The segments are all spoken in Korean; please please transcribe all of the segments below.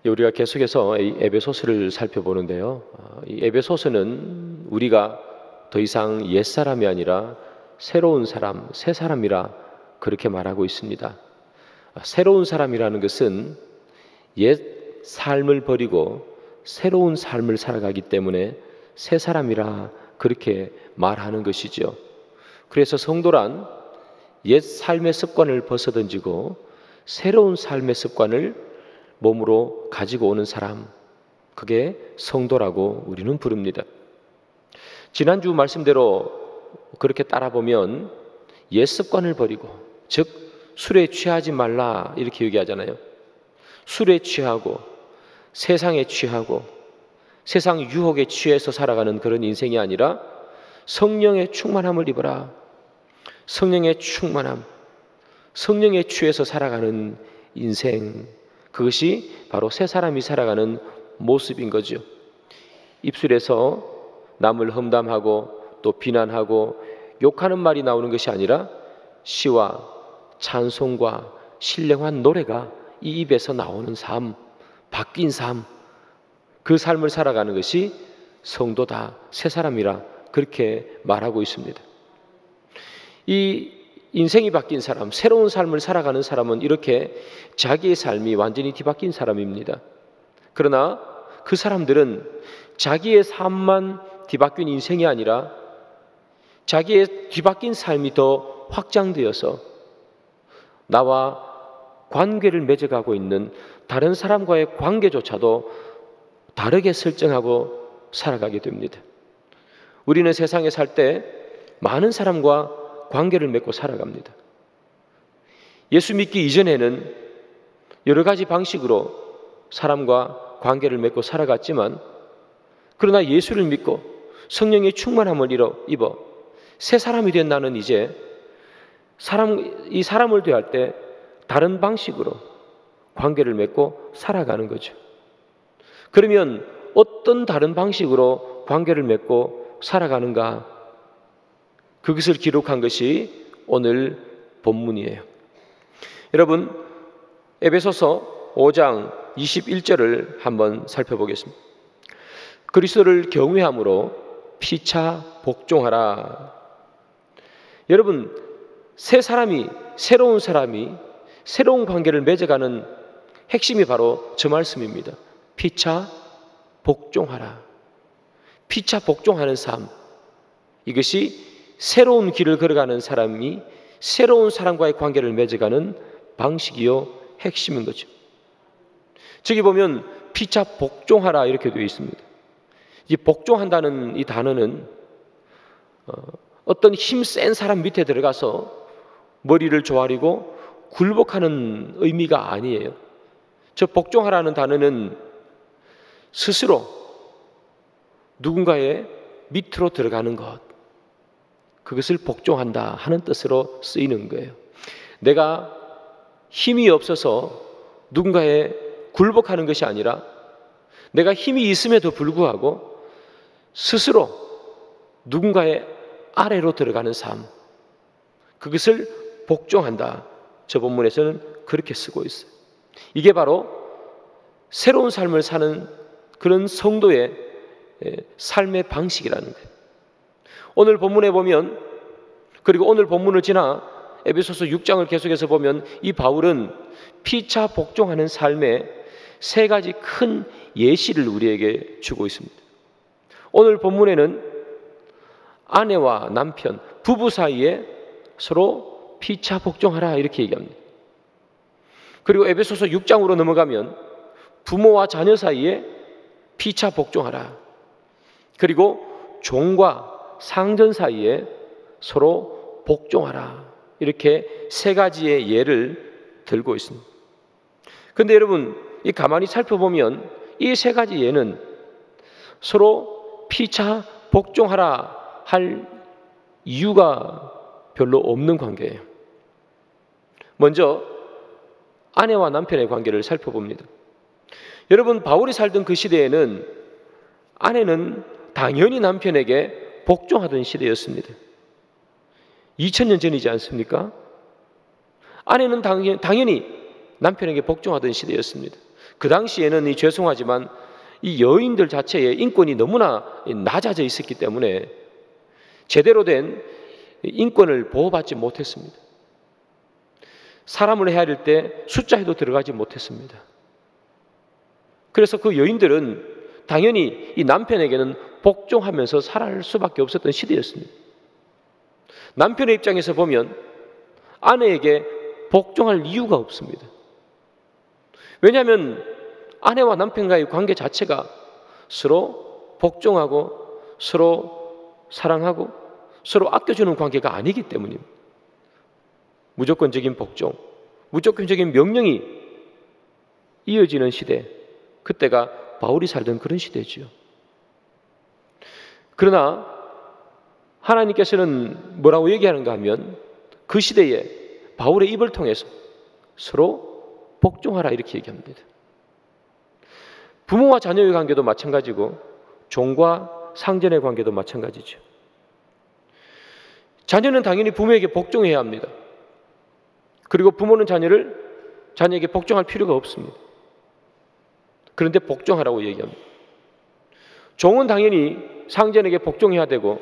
우리가 계속해서 이 에베소서를 살펴보는데요. 이 에베소서는 우리가 더 이상 옛사람이 아니라 새로운 사람, 새 사람이라 그렇게 말하고 있습니다. 새로운 사람이라는 것은 옛 삶을 버리고 새로운 삶을 살아가기 때문에 새 사람이라 그렇게 말하는 것이죠. 그래서 성도란 옛 삶의 습관을 벗어던지고 새로운 삶의 습관을 몸으로 가지고 오는 사람, 그게 성도라고 우리는 부릅니다. 지난주 말씀대로 그렇게 따라보면 옛 습관을 버리고, 즉 술에 취하지 말라 이렇게 얘기하잖아요. 술에 취하고 세상에 취하고 세상 유혹에 취해서 살아가는 그런 인생이 아니라 성령의 충만함을 입어라. 성령의 충만함, 성령에 취해서 살아가는 인생, 그것이 바로 새 사람이 살아가는 모습인 거죠. 입술에서 남을 험담하고 또 비난하고 욕하는 말이 나오는 것이 아니라 시와 찬송과 신령한 노래가 이 입에서 나오는 삶, 바뀐 삶, 그 삶을 살아가는 것이 성도다, 새 사람이라 그렇게 말하고 있습니다. 이 인생이 바뀐 사람, 새로운 삶을 살아가는 사람은 이렇게 자기의 삶이 완전히 뒤바뀐 사람입니다. 그러나 그 사람들은 자기의 삶만 뒤바뀐 인생이 아니라 자기의 뒤바뀐 삶이 더 확장되어서 나와 관계를 맺어가고 있는 다른 사람과의 관계조차도 다르게 설정하고 살아가게 됩니다. 우리는 세상에 살 때 많은 사람과 관계를 맺고 살아갑니다. 예수 믿기 이전에는 여러 가지 방식으로 사람과 관계를 맺고 살아갔지만, 그러나 예수를 믿고 성령의 충만함을 입어 새 사람이 된 나는 이제 이 사람을 대할 때 다른 방식으로 관계를 맺고 살아가는 거죠. 그러면 어떤 다른 방식으로 관계를 맺고 살아가는가? 그것을 기록한 것이 오늘 본문이에요. 여러분, 에베소서 5장 21절을 한번 살펴보겠습니다. 그리스도를 경외함으로 피차 복종하라. 여러분, 새 사람이, 새로운 사람이 새로운 관계를 맺어가는 핵심이 바로 저 말씀입니다. 피차 복종하라. 피차 복종하는 삶, 이것이 새로운 길을 걸어가는 사람이 새로운 사람과의 관계를 맺어가는 방식이요 핵심인 거죠. 저기 보면 피차 복종하라 이렇게 되어 있습니다. 이 복종한다는 이 단어는 어떤 힘센 사람 밑에 들어가서 머리를 조아리고 굴복하는 의미가 아니에요. 저 복종하라는 단어는 스스로 누군가의 밑으로 들어가는 것, 그것을 복종한다 하는 뜻으로 쓰이는 거예요. 내가 힘이 없어서 누군가에 굴복하는 것이 아니라 내가 힘이 있음에도 불구하고 스스로 누군가의 아래로 들어가는 삶, 그것을 복종한다. 저 본문에서는 그렇게 쓰고 있어요. 이게 바로 새로운 삶을 사는 그런 성도의 삶의 방식이라는 거예요. 오늘 본문에 보면, 그리고 오늘 본문을 지나 에베소서 6장을 계속해서 보면 이 바울은 피차 복종하는 삶의 세 가지 큰 예시를 우리에게 주고 있습니다. 오늘 본문에는 아내와 남편, 부부 사이에 서로 피차 복종하라 이렇게 얘기합니다. 그리고 에베소서 6장으로 넘어가면 부모와 자녀 사이에 피차 복종하라. 그리고 종과 상전 사이에 서로 복종하라. 이렇게 세 가지의 예를 들고 있습니다. 그런데 여러분, 이 가만히 살펴보면 이 세 가지 예는 서로 피차 복종하라 할 이유가 별로 없는 관계예요. 먼저 아내와 남편의 관계를 살펴봅니다. 여러분, 바울이 살던 그 시대에는 아내는 당연히 남편에게 복종하던 시대였습니다. 2000년 전이지 않습니까? 아내는 당연히 남편에게 복종하던 시대였습니다. 그 당시에는 죄송하지만 이 여인들 자체의 인권이 너무나 낮아져 있었기 때문에 제대로 된 인권을 보호받지 못했습니다. 사람을 헤아릴 때 숫자에도 들어가지 못했습니다. 그래서 그 여인들은 당연히 이 남편에게는 복종하면서 살아갈 수밖에 없었던 시대였습니다. 남편의 입장에서 보면 아내에게 복종할 이유가 없습니다. 왜냐하면 아내와 남편과의 관계 자체가 서로 복종하고 서로 사랑하고 서로 아껴주는 관계가 아니기 때문입니다. 무조건적인 복종, 무조건적인 명령이 이어지는 시대, 그때가 바울이 살던 그런 시대지요. 그러나 하나님께서는 뭐라고 얘기하는가 하면 그 시대에 바울의 입을 통해서 서로 복종하라 이렇게 얘기합니다. 부모와 자녀의 관계도 마찬가지고 종과 상전의 관계도 마찬가지죠. 자녀는 당연히 부모에게 복종해야 합니다. 그리고 부모는 자녀에게 복종할 필요가 없습니다. 그런데 복종하라고 얘기합니다. 종은 당연히 상전에게 복종해야 되고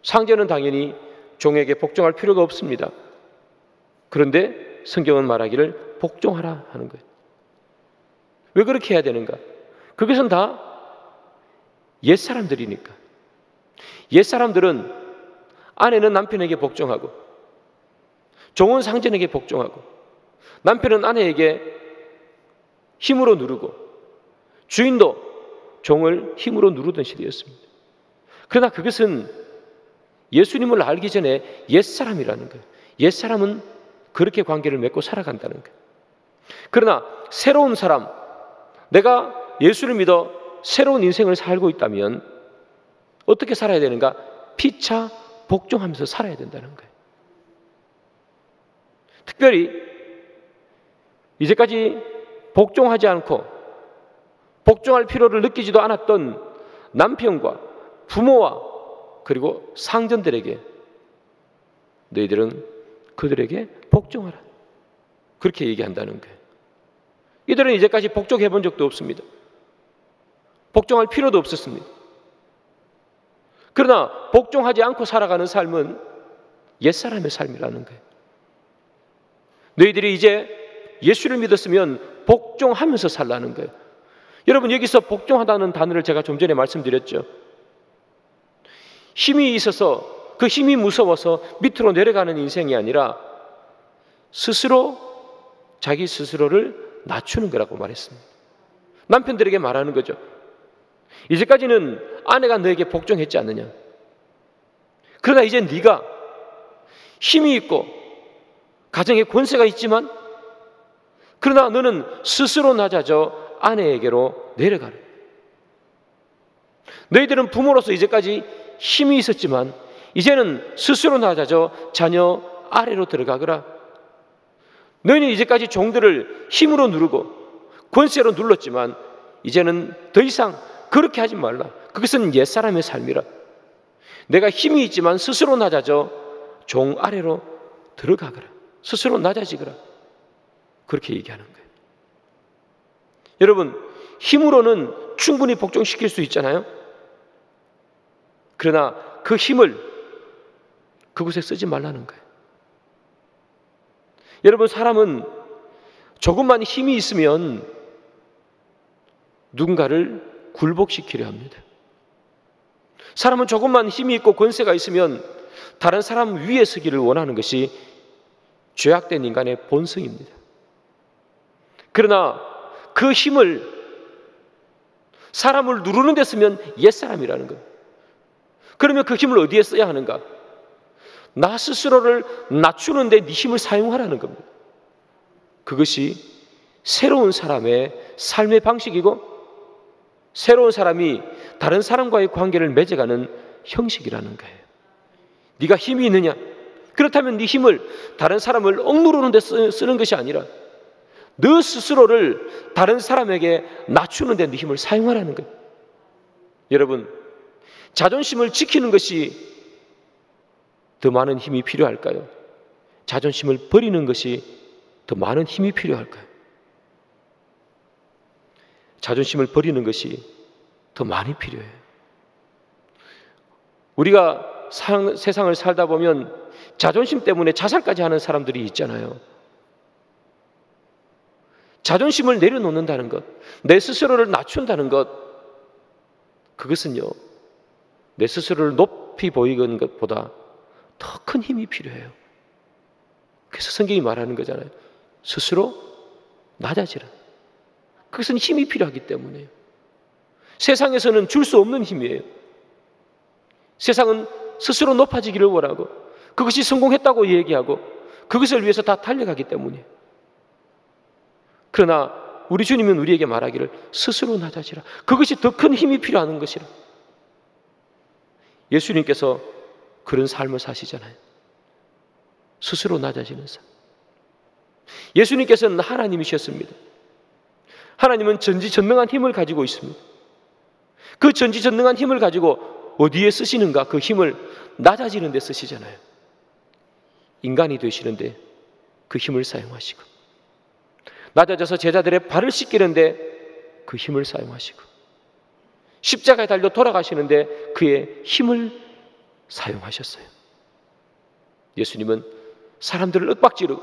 상전은 당연히 종에게 복종할 필요가 없습니다. 그런데 성경은 말하기를 복종하라 하는 거예요. 왜 그렇게 해야 되는가? 그것은 다 옛사람들이니까. 옛사람들은 아내는 남편에게 복종하고 종은 상전에게 복종하고 남편은 아내에게 힘으로 누르고 주인도 종을 힘으로 누르던 시대였습니다. 그러나 그것은 예수님을 알기 전에 옛사람이라는 거예요. 옛사람은 그렇게 관계를 맺고 살아간다는 거예요. 그러나 새로운 사람, 내가 예수를 믿어 새로운 인생을 살고 있다면 어떻게 살아야 되는가? 피차 복종하면서 살아야 된다는 거예요. 특별히 이제까지 복종하지 않고 복종할 필요를 느끼지도 않았던 남편과 부모와 그리고 상전들에게 너희들은 그들에게 복종하라. 그렇게 얘기한다는 거예요. 이들은 이제까지 복종해 본 적도 없습니다. 복종할 필요도 없었습니다. 그러나 복종하지 않고 살아가는 삶은 옛사람의 삶이라는 거예요. 너희들이 이제 예수를 믿었으면 복종하면서 살라는 거예요. 여러분, 여기서 복종하다는 단어를 제가 좀 전에 말씀드렸죠. 힘이 있어서 그 힘이 무서워서 밑으로 내려가는 인생이 아니라 스스로 자기 스스로를 낮추는 거라고 말했습니다. 남편들에게 말하는 거죠. 이제까지는 아내가 너에게 복종했지 않느냐. 그러나 이제 네가 힘이 있고 가정에 권세가 있지만 그러나 너는 스스로 낮아져 아내에게로 내려가라. 너희들은 부모로서 이제까지 힘이 있었지만 이제는 스스로 낮아져 자녀 아래로 들어가거라. 너희는 이제까지 종들을 힘으로 누르고 권세로 눌렀지만 이제는 더 이상 그렇게 하지 말라. 그것은 옛사람의 삶이라. 내가 힘이 있지만 스스로 낮아져 종 아래로 들어가거라. 스스로 낮아지거라. 그렇게 얘기하는 거예요. 여러분, 힘으로는 충분히 복종시킬 수 있잖아요. 그러나 그 힘을 그곳에 쓰지 말라는 거예요. 여러분, 사람은 조금만 힘이 있으면 누군가를 굴복시키려 합니다. 사람은 조금만 힘이 있고 권세가 있으면 다른 사람 위에 서기를 원하는 것이 죄악된 인간의 본성입니다. 그러나 그 힘을 사람을 누르는 데 쓰면 옛사람이라는 거예요. 그러면 그 힘을 어디에 써야 하는가? 나 스스로를 낮추는 데 네 힘을 사용하라는 겁니다. 그것이 새로운 사람의 삶의 방식이고 새로운 사람이 다른 사람과의 관계를 맺어가는 형식이라는 거예요. 네가 힘이 있느냐? 그렇다면 네 힘을 다른 사람을 억누르는 데 쓰는 것이 아니라 너 스스로를 다른 사람에게 낮추는 데 네 힘을 사용하라는 거예요. 여러분, 자존심을 지키는 것이 더 많은 힘이 필요할까요? 자존심을 버리는 것이 더 많은 힘이 필요할까요? 자존심을 버리는 것이 더 많이 필요해요. 우리가 세상을 살다 보면 자존심 때문에 자살까지 하는 사람들이 있잖아요. 자존심을 내려놓는다는 것, 내 스스로를 낮춘다는 것, 그것은요, 내 스스로를 높이 보이는 것보다 더 큰 힘이 필요해요. 그래서 성경이 말하는 거잖아요. 스스로 낮아지라. 그것은 힘이 필요하기 때문에요. 세상에서는 줄 수 없는 힘이에요. 세상은 스스로 높아지기를 원하고 그것이 성공했다고 얘기하고 그것을 위해서 다 달려가기 때문이에요. 그러나 우리 주님은 우리에게 말하기를 스스로 낮아지라. 그것이 더 큰 힘이 필요한 것이라. 예수님께서 그런 삶을 사시잖아요. 스스로 낮아지는 삶. 예수님께서는 하나님이셨습니다. 하나님은 전지전능한 힘을 가지고 있습니다. 그 전지전능한 힘을 가지고 어디에 쓰시는가? 그 힘을 낮아지는 데 쓰시잖아요. 인간이 되시는데 그 힘을 사용하시고, 낮아져서 제자들의 발을 씻기는데 그 힘을 사용하시고, 십자가에 달려 돌아가시는데 그의 힘을 사용하셨어요. 예수님은 사람들을 윽박지르고,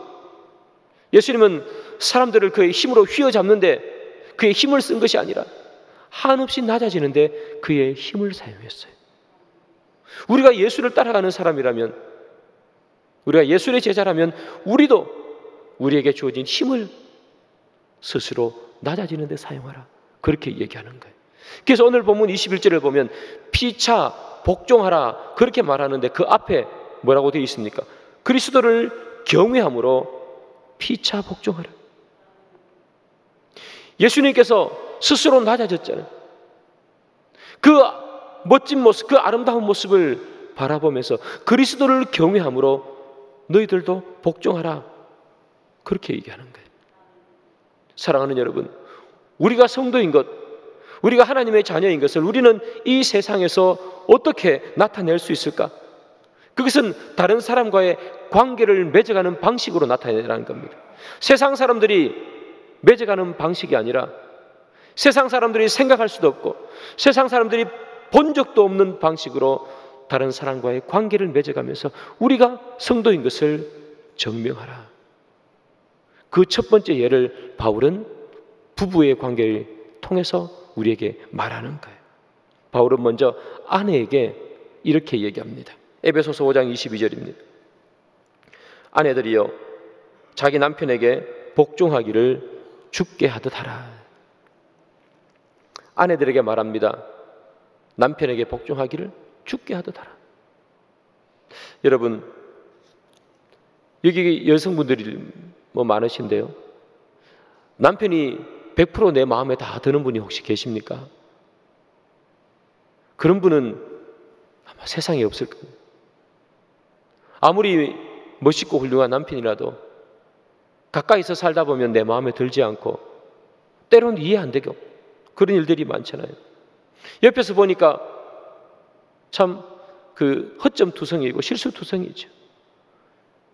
예수님은 사람들을 그의 힘으로 휘어잡는데 그의 힘을 쓴 것이 아니라 한없이 낮아지는데 그의 힘을 사용했어요. 우리가 예수를 따라가는 사람이라면, 우리가 예수의 제자라면 우리도 우리에게 주어진 힘을 스스로 낮아지는 데 사용하라. 그렇게 얘기하는 거예요. 그래서 오늘 본문 21절을 보면 피차 복종하라 그렇게 말하는데 그 앞에 뭐라고 되어 있습니까? 그리스도를 경외함으로 피차 복종하라. 예수님께서 스스로 낮아졌잖아요. 그 멋진 모습, 그 아름다운 모습을 바라보면서 그리스도를 경외함으로 너희들도 복종하라. 그렇게 얘기하는 거예요. 사랑하는 여러분, 우리가 성도인 것, 우리가 하나님의 자녀인 것을 우리는 이 세상에서 어떻게 나타낼 수 있을까? 그것은 다른 사람과의 관계를 맺어가는 방식으로 나타내라는 겁니다. 세상 사람들이 맺어가는 방식이 아니라 세상 사람들이 생각할 수도 없고 세상 사람들이 본 적도 없는 방식으로 다른 사람과의 관계를 맺어가면서 우리가 성도인 것을 증명하라. 그 첫 번째 예를 바울은 부부의 관계를 통해서 우리에게 말하는 거예요. 바울은 먼저 아내에게 이렇게 얘기합니다. 에베소서 5장 22절입니다. 아내들이여 자기 남편에게 복종하기를 죽게 하듯 하라. 아내들에게 말합니다. 남편에게 복종하기를 죽게 하듯 하라. 여러분, 여기 여성분들이 많으신데요, 남편이 100% 내 마음에 다 드는 분이 혹시 계십니까? 그런 분은 아마 세상에 없을 겁니다. 아무리 멋있고 훌륭한 남편이라도 가까이서 살다 보면 내 마음에 들지 않고 때로는 이해 안 되고 그런 일들이 많잖아요. 옆에서 보니까 참 그 허점투성이고 실수투성이죠.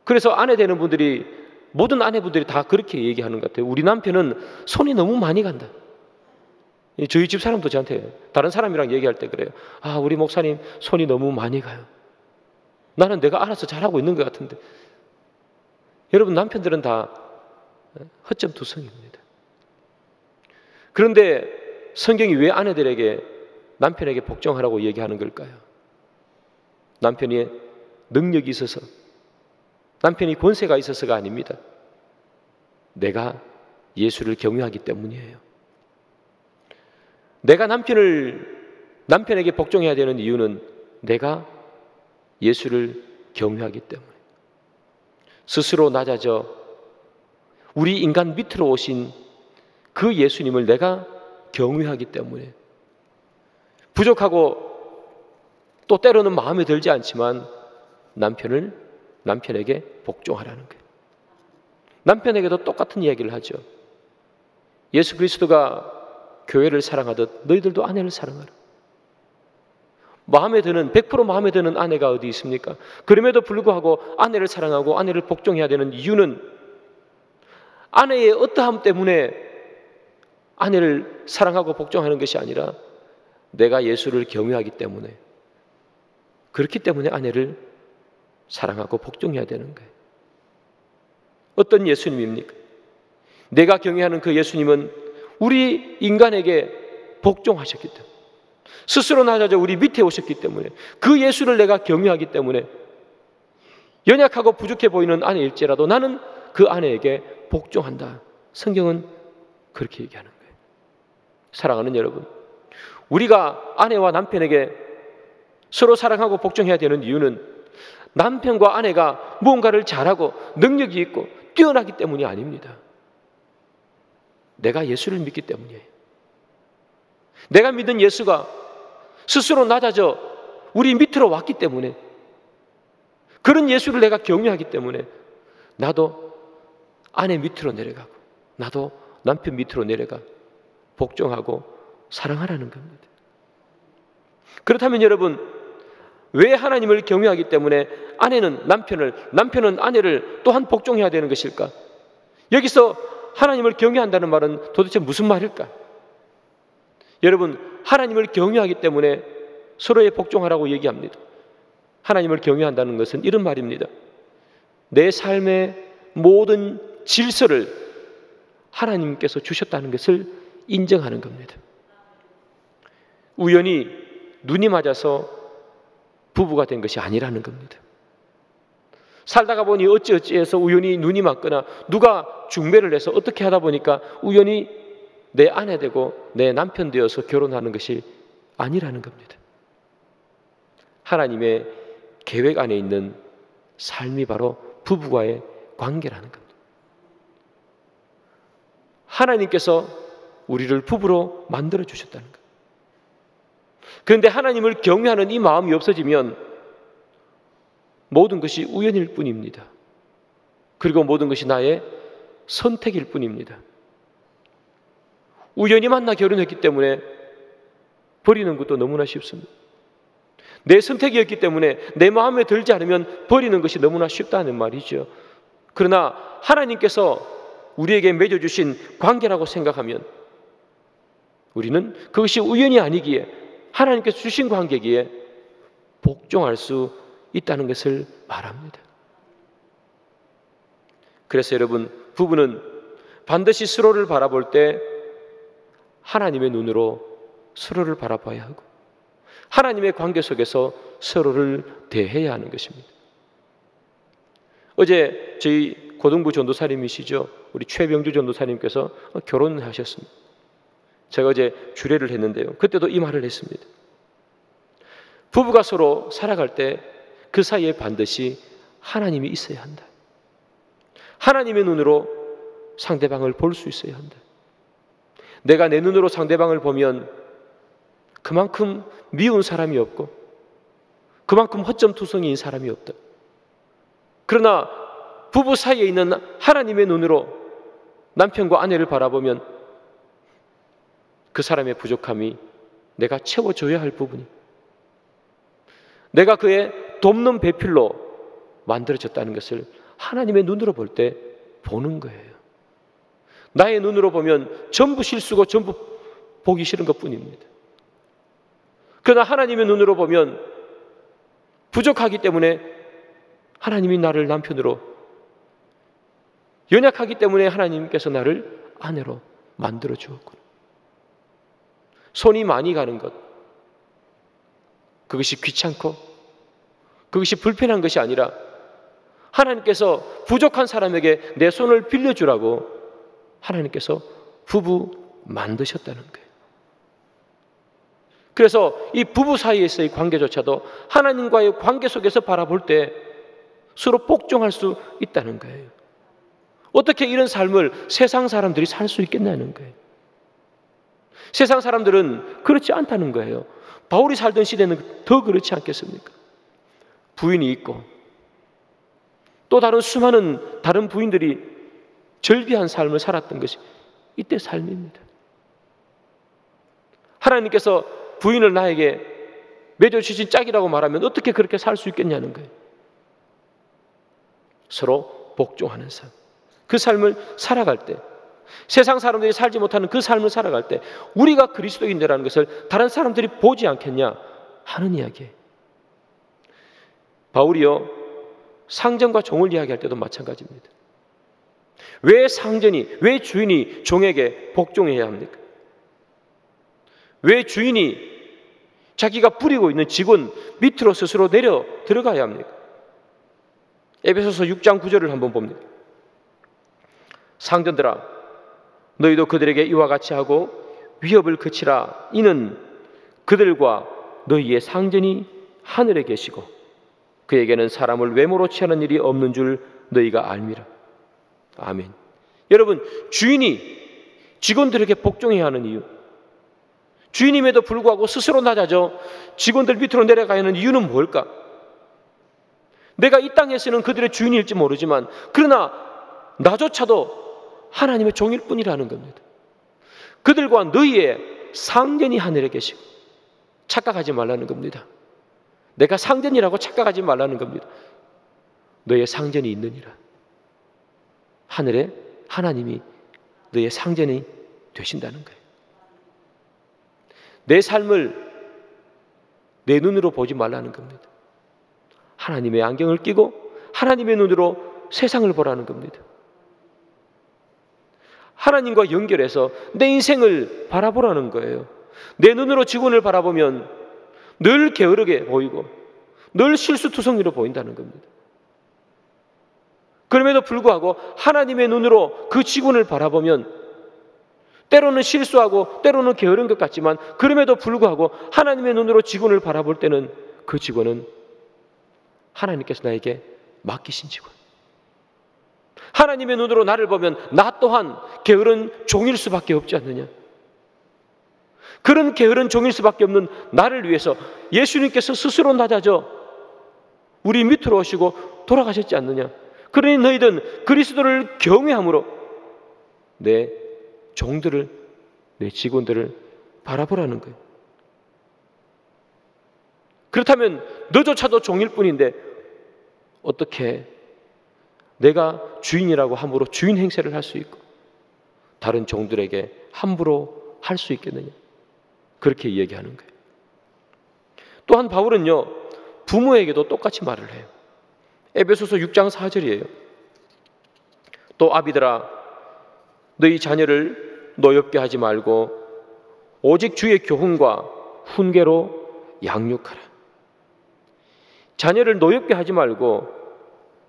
그래서 아내 되는 분들이, 모든 아내분들이 다 그렇게 얘기하는 것 같아요. 우리 남편은 손이 너무 많이 간다. 저희 집 사람도 저한테 다른 사람이랑 얘기할 때 그래요. 아, 우리 목사님 손이 너무 많이 가요. 나는 내가 알아서 잘하고 있는 것 같은데. 여러분, 남편들은 다 허점투성입니다. 그런데 성경이 왜 아내들에게 남편에게 복종하라고 얘기하는 걸까요? 남편이 능력이 있어서, 남편이 권세가 있어서가 아닙니다. 내가 예수를 경외하기 때문이에요. 내가 남편에게 복종해야 되는 이유는 내가 예수를 경외하기 때문에, 스스로 낮아져 우리 인간 밑으로 오신 그 예수님을 내가 경외하기 때문에, 부족하고 또 때로는 마음에 들지 않지만 남편에게 복종하라는 거예요. 남편에게도 똑같은 이야기를 하죠. 예수 그리스도가 교회를 사랑하듯 너희들도 아내를 사랑하라. 마음에 드는, 100% 마음에 드는 아내가 어디 있습니까? 그럼에도 불구하고 아내를 사랑하고 아내를 복종해야 되는 이유는 아내의 어떠함 때문에 아내를 사랑하고 복종하는 것이 아니라 내가 예수를 경외하기 때문에, 그렇기 때문에 아내를 사랑하고 복종해야 되는 거예요. 어떤 예수님입니까? 내가 경외하는 그 예수님은 우리 인간에게 복종하셨기 때문에, 스스로 낮아져 우리 밑에 오셨기 때문에, 그 예수를 내가 경외하기 때문에 연약하고 부족해 보이는 아내일지라도 나는 그 아내에게 복종한다. 성경은 그렇게 얘기하는 거예요. 사랑하는 여러분, 우리가 아내와 남편에게 서로 사랑하고 복종해야 되는 이유는 남편과 아내가 무언가를 잘하고 능력이 있고 뛰어나기 때문이 아닙니다. 내가 예수를 믿기 때문이에요. 내가 믿은 예수가 스스로 낮아져 우리 밑으로 왔기 때문에, 그런 예수를 내가 경외하기 때문에 나도 아내 밑으로 내려가고 나도 남편 밑으로 내려가 복종하고 사랑하라는 겁니다. 그렇다면 여러분, 왜 하나님을 경외하기 때문에 아내는 남편을, 남편은 아내를 또한 복종해야 되는 것일까? 여기서 하나님을 경외한다는 말은 도대체 무슨 말일까? 여러분, 하나님을 경외하기 때문에 서로의 복종하라고 얘기합니다. 하나님을 경외한다는 것은 이런 말입니다. 내 삶의 모든 질서를 하나님께서 주셨다는 것을 인정하는 겁니다. 우연히 눈이 맞아서 부부가 된 것이 아니라는 겁니다. 살다가 보니 어찌어찌해서 우연히 눈이 맞거나 누가 중매를 해서 어떻게 하다 보니까 우연히 내 아내 되고 내 남편 되어서 결혼하는 것이 아니라는 겁니다. 하나님의 계획 안에 있는 삶이 바로 부부와의 관계라는 겁니다. 하나님께서 우리를 부부로 만들어 주셨다는 겁니다. 그런데 하나님을 경외하는 이 마음이 없어지면 모든 것이 우연일 뿐입니다. 그리고 모든 것이 나의 선택일 뿐입니다. 우연히 만나 결혼했기 때문에 버리는 것도 너무나 쉽습니다. 내 선택이었기 때문에 내 마음에 들지 않으면 버리는 것이 너무나 쉽다는 말이죠. 그러나 하나님께서 우리에게 맺어주신 관계라고 생각하면 우리는 그것이 우연이 아니기에, 하나님께서 주신 관계기에 복종할 수 있다는 것을 말합니다. 그래서 여러분, 부부는 반드시 서로를 바라볼 때 하나님의 눈으로 서로를 바라봐야 하고 하나님의 관계 속에서 서로를 대해야 하는 것입니다. 어제 저희 고등부 전도사님이시죠, 우리 최병주 전도사님께서 결혼을 하셨습니다. 제가 어제 주례를 했는데요, 그때도 이 말을 했습니다. 부부가 서로 살아갈 때 그 사이에 반드시 하나님이 있어야 한다. 하나님의 눈으로 상대방을 볼 수 있어야 한다. 내가 내 눈으로 상대방을 보면 그만큼 미운 사람이 없고 그만큼 허점투성이인 사람이 없다. 그러나 부부 사이에 있는 하나님의 눈으로 남편과 아내를 바라보면 그 사람의 부족함이 내가 채워줘야 할 부분이, 내가 그의 돕는 배필로 만들어졌다는 것을 하나님의 눈으로 볼 때 보는 거예요. 나의 눈으로 보면 전부 실수고 전부 보기 싫은 것뿐입니다. 그러나 하나님의 눈으로 보면 부족하기 때문에 하나님이 나를 남편으로, 연약하기 때문에 하나님께서 나를 아내로 만들어 주었구나. 손이 많이 가는 것, 그것이 귀찮고 그것이 불편한 것이 아니라 하나님께서 부족한 사람에게 내 손을 빌려주라고 하나님께서 부부 만드셨다는 거예요. 그래서 이 부부 사이에서의 관계조차도 하나님과의 관계 속에서 바라볼 때 서로 복종할 수 있다는 거예요. 어떻게 이런 삶을 세상 사람들이 살 수 있겠냐는 거예요. 세상 사람들은 그렇지 않다는 거예요. 바울이 살던 시대는 더 그렇지 않겠습니까? 부인이 있고 또 다른 수많은 다른 부인들이 절비한 삶을 살았던 것이 이때 삶입니다. 하나님께서 부인을 나에게 맺어주신 짝이라고 말하면 어떻게 그렇게 살 수 있겠냐는 거예요. 서로 복종하는 삶, 그 삶을 살아갈 때 세상 사람들이 살지 못하는 그 삶을 살아갈 때 우리가 그리스도인이라는 것을 다른 사람들이 보지 않겠냐 하는 이야기예요. 바울이요, 상전과 종을 이야기할 때도 마찬가지입니다. 왜 상전이, 왜 주인이 종에게 복종해야 합니까? 왜 주인이 자기가 부리고 있는 직원 밑으로 스스로 내려 들어가야 합니까? 에베소서 6장 9절을 한번 봅니다. 상전들아, 너희도 그들에게 이와 같이 하고 위협을 그치라. 이는 그들과 너희의 상전이 하늘에 계시고 그에게는 사람을 외모로 취하는 일이 없는 줄 너희가 알미라. 아멘. 여러분, 주인이 직원들에게 복종해야 하는 이유, 주인임에도 불구하고 스스로 낮아져 직원들 밑으로 내려가야 하는 이유는 뭘까? 내가 이 땅에서는 그들의 주인일지 모르지만 그러나 나조차도 하나님의 종일 뿐이라는 겁니다. 그들과 너희의 상전이 하늘에 계시고, 착각하지 말라는 겁니다. 내가 상전이라고 착각하지 말라는 겁니다. 너의 상전이 있느니라. 하늘에 하나님이 너의 상전이 되신다는 거예요. 내 삶을 내 눈으로 보지 말라는 겁니다. 하나님의 안경을 끼고 하나님의 눈으로 세상을 보라는 겁니다. 하나님과 연결해서 내 인생을 바라보라는 거예요. 내 눈으로 직원을 바라보면 늘 게으르게 보이고 늘 실수투성이로 보인다는 겁니다. 그럼에도 불구하고 하나님의 눈으로 그 직원을 바라보면 때로는 실수하고 때로는 게으른 것 같지만 그럼에도 불구하고 하나님의 눈으로 직원을 바라볼 때는 그 직원은 하나님께서 나에게 맡기신 직원, 하나님의 눈으로 나를 보면 나 또한 게으른 종일 수밖에 없지 않느냐. 그런 게으른 종일 수밖에 없는 나를 위해서 예수님께서 스스로 낮아져 우리 밑으로 오시고 돌아가셨지 않느냐. 그러니 너희들은 그리스도를 경외함으로 내 종들을, 내 직원들을 바라보라는 거예요. 그렇다면 너조차도 종일 뿐인데 어떻게 내가 주인이라고 함부로 주인 행세를 할 수 있고 다른 종들에게 함부로 할 수 있겠느냐. 그렇게 얘기하는 거예요. 또한 바울은요, 부모에게도 똑같이 말을 해요. 에베소서 6장 4절이에요. 또 아비들아, 너희 자녀를 노엽게 하지 말고 오직 주의 교훈과 훈계로 양육하라. 자녀를 노엽게 하지 말고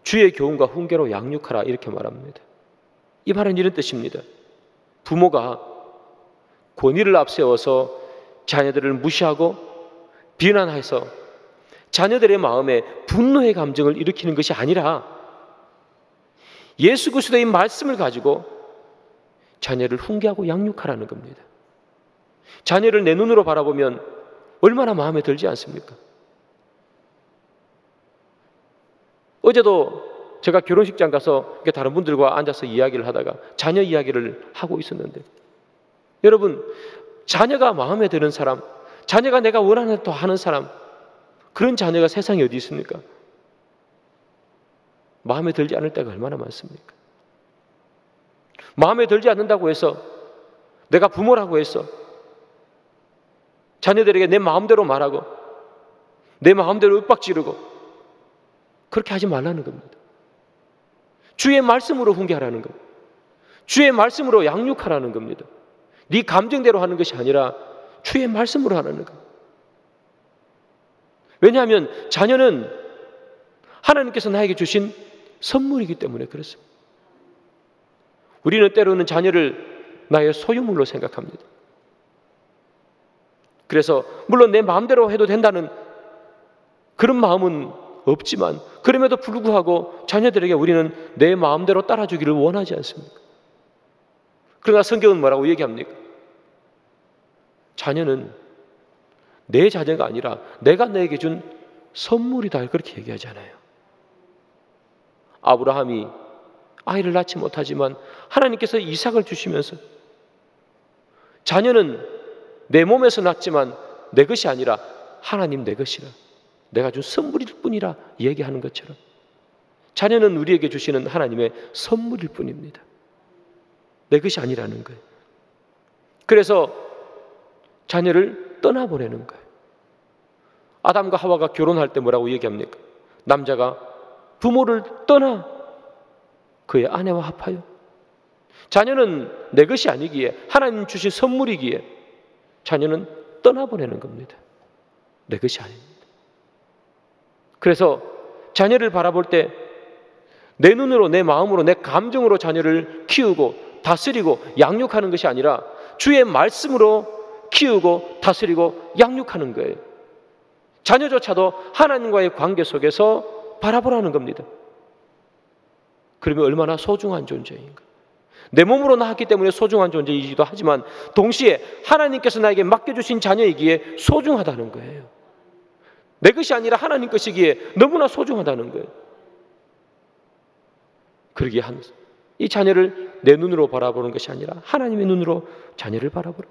주의 교훈과 훈계로 양육하라, 이렇게 말합니다. 이 말은 이런 뜻입니다. 부모가 권위를 앞세워서 자녀들을 무시하고 비난해서 자녀들의 마음에 분노의 감정을 일으키는 것이 아니라 예수 그리스도의 말씀을 가지고 자녀를 훈계하고 양육하라는 겁니다. 자녀를 내 눈으로 바라보면 얼마나 마음에 들지 않습니까? 어제도 제가 결혼식장 가서 다른 분들과 앉아서 이야기를 하다가 자녀 이야기를 하고 있었는데, 여러분, 자녀가 마음에 드는 사람, 자녀가 내가 원하는 또 하는 사람, 그런 자녀가 세상에 어디 있습니까? 마음에 들지 않을 때가 얼마나 많습니까? 마음에 들지 않는다고 해서, 내가 부모라고 해서 자녀들에게 내 마음대로 말하고 내 마음대로 윽박지르고 그렇게 하지 말라는 겁니다. 주의 말씀으로 훈계하라는 겁니다. 주의 말씀으로 양육하라는 겁니다. 네 감정대로 하는 것이 아니라 주의 말씀으로 하라는 겁니다. 왜냐하면 자녀는 하나님께서 나에게 주신 선물이기 때문에 그렇습니다. 우리는 때로는 자녀를 나의 소유물로 생각합니다. 그래서 물론 내 마음대로 해도 된다는 그런 마음은 없지만 그럼에도 불구하고 자녀들에게 우리는 내 마음대로 따라주기를 원하지 않습니까? 그러나 성경은 뭐라고 얘기합니까? 자녀는 내 자녀가 아니라 내가 너에게 준 선물이다, 그렇게 얘기하잖아요. 아브라함이 아이를 낳지 못하지만 하나님께서 이삭을 주시면서 자녀는 내 몸에서 낳지만 내 것이 아니라 하나님 내 것이라, 내가 준 선물일 뿐이라 얘기하는 것처럼 자녀는 우리에게 주시는 하나님의 선물일 뿐입니다. 내 것이 아니라는 거예요. 그래서 자녀를 떠나보내는 거예요. 아담과 하와가 결혼할 때 뭐라고 얘기합니까? 남자가 부모를 떠나 그의 아내와 합하여. 자녀는 내 것이 아니기에, 하나님 주신 선물이기에 자녀는 떠나보내는 겁니다. 내 것이 아닙니다. 그래서 자녀를 바라볼 때 내 눈으로, 내 마음으로, 내 감정으로 자녀를 키우고 다스리고 양육하는 것이 아니라 주의 말씀으로 키우고 다스리고 양육하는 거예요. 자녀조차도 하나님과의 관계 속에서 바라보라는 겁니다. 그러면 얼마나 소중한 존재인가. 내 몸으로 낳았기 때문에 소중한 존재이기도 하지만 동시에 하나님께서 나에게 맡겨주신 자녀이기에 소중하다는 거예요. 내 것이 아니라 하나님 것이기에 너무나 소중하다는 거예요. 그러기에 이 자녀를 내 눈으로 바라보는 것이 아니라 하나님의 눈으로 자녀를 바라보라.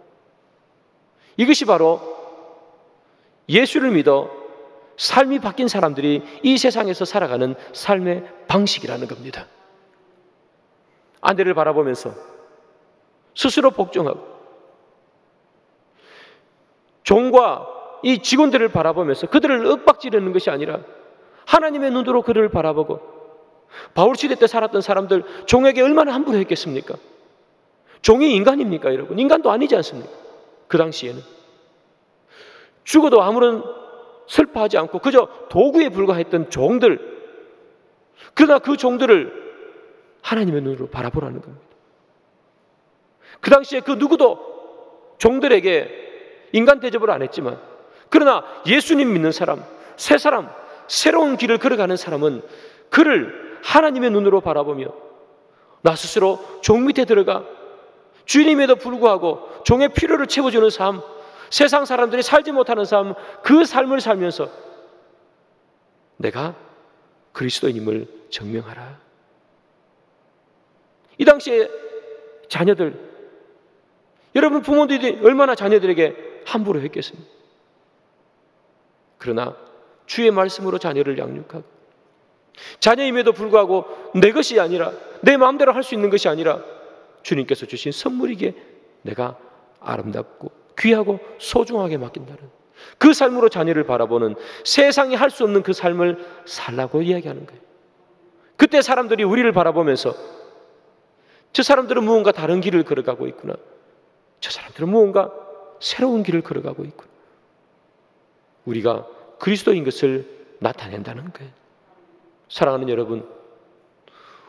이것이 바로 예수를 믿어 삶이 바뀐 사람들이 이 세상에서 살아가는 삶의 방식이라는 겁니다. 아내를 바라보면서 스스로 복종하고, 종과 이 직원들을 바라보면서 그들을 윽박지르는 것이 아니라 하나님의 눈으로 그들을 바라보고, 바울 시대 때 살았던 사람들 종에게 얼마나 함부로 했겠습니까? 종이 인간입니까, 여러분? 인간도 아니지 않습니까? 그 당시에는 죽어도 아무런 슬퍼하지 않고 그저 도구에 불과했던 종들. 그러나 그 종들을 하나님의 눈으로 바라보라는 겁니다. 그 당시에 그 누구도 종들에게 인간 대접을 안 했지만, 그러나 예수님 믿는 사람, 새 사람, 새로운 길을 걸어가는 사람은 그를 하나님의 눈으로 바라보며 나 스스로 종 밑에 들어가 주님에도 불구하고 종의 필요를 채워주는 삶, 세상 사람들이 살지 못하는 삶, 그 삶을 살면서 내가 그리스도인임을 증명하라. 이 당시에 자녀들, 여러분 부모들이 얼마나 자녀들에게 함부로 했겠습니까? 그러나 주의 말씀으로 자녀를 양육하고, 자녀임에도 불구하고 내 것이 아니라, 내 마음대로 할 수 있는 것이 아니라 주님께서 주신 선물이기에 내가 아름답고 귀하고 소중하게 맡긴다는 그 삶으로 자녀를 바라보는, 세상이 할 수 없는 그 삶을 살라고 이야기하는 거예요. 그때 사람들이 우리를 바라보면서 저 사람들은 무언가 다른 길을 걸어가고 있구나, 저 사람들은 무언가 새로운 길을 걸어가고 있구나, 우리가 그리스도인 것을 나타낸다는 거예요. 사랑하는 여러분,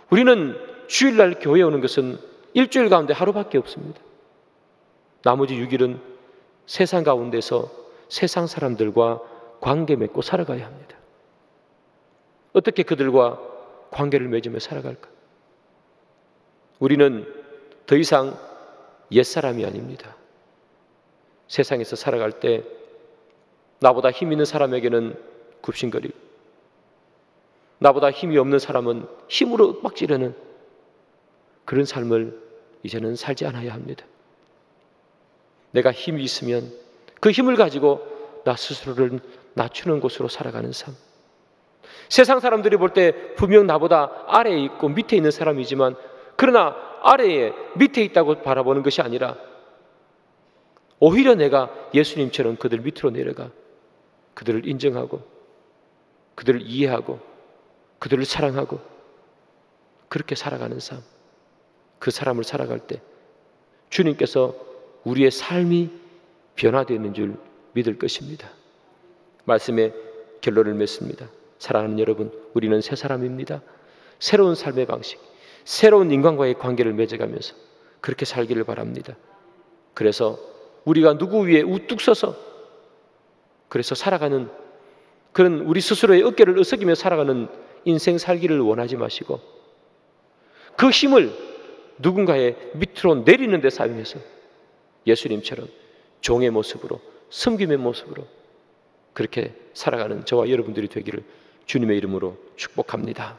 우리는 주일날 교회에 오는 것은 일주일 가운데 하루밖에 없습니다. 나머지 6일은 세상 가운데서 세상 사람들과 관계 맺고 살아가야 합니다. 어떻게 그들과 관계를 맺으며 살아갈까? 우리는 더 이상 옛사람이 아닙니다. 세상에서 살아갈 때 나보다 힘 있는 사람에게는 굽신거리고, 나보다 힘이 없는 사람은 힘으로 윽박지르는 그런 삶을 이제는 살지 않아야 합니다. 내가 힘이 있으면 그 힘을 가지고 나 스스로를 낮추는 곳으로 살아가는 삶. 세상 사람들이 볼 때 분명 나보다 아래에 있고 밑에 있는 사람이지만, 그러나 아래에 밑에 있다고 바라보는 것이 아니라 오히려 내가 예수님처럼 그들 밑으로 내려가 그들을 인정하고 그들을 이해하고 그들을 사랑하고 그렇게 살아가는 삶, 그 사람을 살아갈 때 주님께서 우리의 삶이 변화되는 줄 믿을 것입니다. 말씀의 결론을 맺습니다. 사랑하는 여러분, 우리는 새 사람입니다. 새로운 삶의 방식, 새로운 인간과의 관계를 맺어가면서 그렇게 살기를 바랍니다. 그래서 우리가 누구 위에 우뚝 서서 그래서 살아가는 그런 우리 스스로의 어깨를 으쓱이며 살아가는 인생 살기를 원하지 마시고, 그 힘을 누군가의 밑으로 내리는 데 사용해서 예수님처럼 종의 모습으로, 섬김의 모습으로 그렇게 살아가는 저와 여러분들이 되기를 주님의 이름으로 축복합니다.